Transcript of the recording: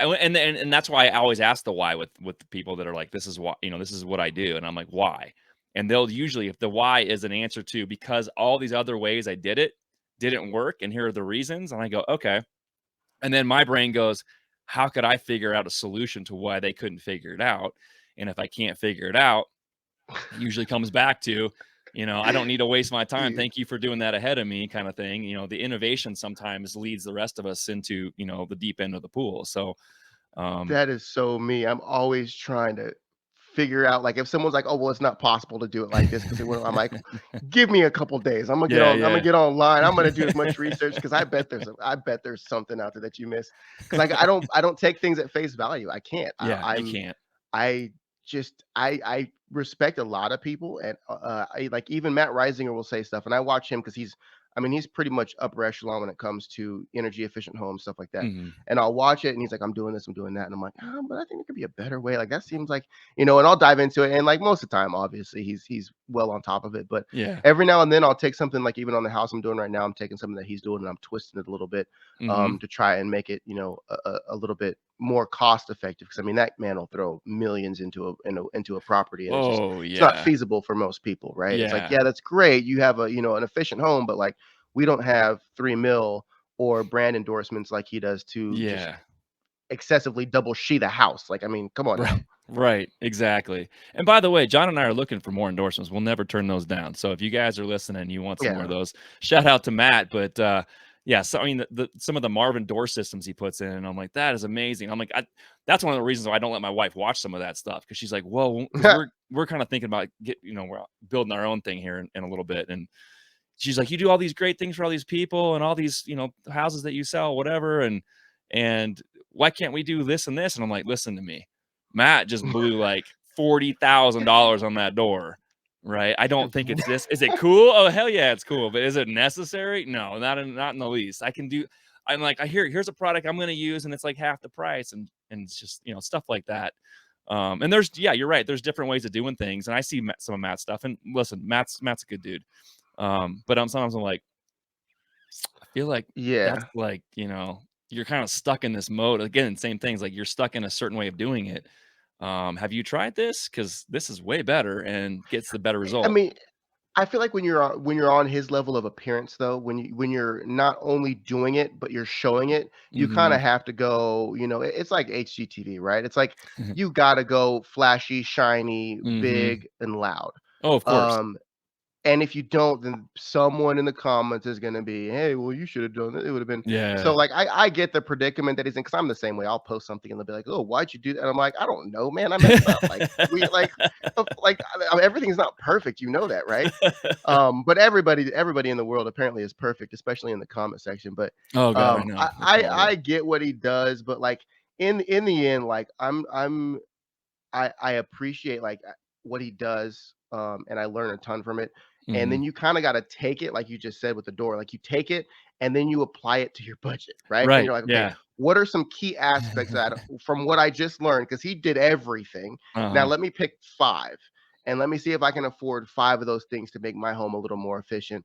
And that's why I always ask the why with the people that are like, this is why, this is what I do. And I'm like, why? And they'll usually, if the why is an answer to because all these other ways I did it didn't work, and here are the reasons. And I go, okay. And then my brain goes, how could I figure out a solution to why they couldn't figure it out? And if I can't figure it out, it usually comes back to, I don't need to waste my time. Yeah. Thank you for doing that ahead of me, kind of thing. The innovation sometimes leads the rest of us into, the deep end of the pool. So, um, That is so me. I'm always trying to figure out, like, if someone's like, "Oh, well, it's not possible to do it like this," because I'm like, "Give me a couple days. yeah, I'm gonna yeah, get online. I'm gonna do as much research because I bet there's something out there that you miss. Because I don't take things at face value. I can't. yeah, you can't. I just I respect a lot of people, and I like, even Matt Reisinger will say stuff, and I watch him because he's pretty much upper echelon when it comes to energy efficient homes, stuff like that. Mhm. And I'll watch it, and he's like, "I'm doing this, I'm doing that," and I'm like, but I think there could be a better way. Like, that seems like, and I'll dive into it, and like most of the time, obviously, he's well on top of it. But Yeah. every now and then, I'll take something, like even on the house I'm doing right now, I'm taking something that he's doing, and I'm twisting it a little bit, Mhm. to try and make it, a little bit more cost effective. Because I mean, that man will throw millions into a property, and Oh, it's not yeah. feasible for most people, right? It's like, Yeah. yeah, that's great. You have an efficient home, but like, we don't have 3 mil or brand endorsements like he does to just Yeah. excessively double sheet a house. Like, I mean, come on now. Right. Right. Exactly. And by the way, John and I are looking for more endorsements. We'll never turn those down. So if you guys are listening, you want some more of Yeah. those, shout out to Matt. But yeah, so I mean, some of the Marvin door systems he puts in, and I'm like, that is amazing. I'm like, that's one of the reasons why I don't let my wife watch some of that stuff, because she's like, well, because we're kind of thinking about we're building our own thing here in a little bit, and she's like, you do all these great things for all these people and all these, houses that you sell, whatever. And why can't we do this and this? And I'm like, listen to me. Matt just blew like $40,000 on that door. Right. I don't think it's this. Is it cool? Oh, hell yeah, it's cool. But is it necessary? No, not in the least. I'm like, here's a product I'm gonna use, and it's like half the price, and it's just, stuff like that. And yeah, you're right. There's different ways of doing things. And I see some of Matt's stuff. And listen, Matt's a good dude. But sometimes I'm like, I feel like that's Yeah. like, you're kind of stuck in this mode. Again, same things, like you're stuck in a certain way of doing it. Have you tried this? Because this is way better and gets the better I result. mean, I feel like when you're on his level of appearance, though, when you're not only doing it, but you're showing it, you kind Mhm. of have to go, it's like HGTV, right? It's like, you got to go flashy, shiny, Mhm. big, and loud. Oh, of course. Um And if you don't, then someone in the comments is gonna be, "Hey, well, you should have done it. It would have been." So, Yeah. like, I get the predicament that he's in, because I'm the same way. I'll post something and they'll be like, "Oh, why'd you do that?" And I'm like, "I don't know, man. I messed up." Like, we everything's not perfect, that, right? But everybody in the world apparently is perfect, especially in the comment section. But Oh god, I know. It's I horrible. get what he does, but like, in the end, like, I appreciate, like, what he does, and I learn a ton from it. And Mhm. then you kinda gotta take it, like you just said with the door, like, you take it and then you apply it to your budget, right? And Right, you're like, "Okay, yeah. what are some key aspects that from what I just learned?" Because he did everything. Now Uh-huh. let me pick 5, and let me see if I can afford 5 of those things to make my home a little more efficient.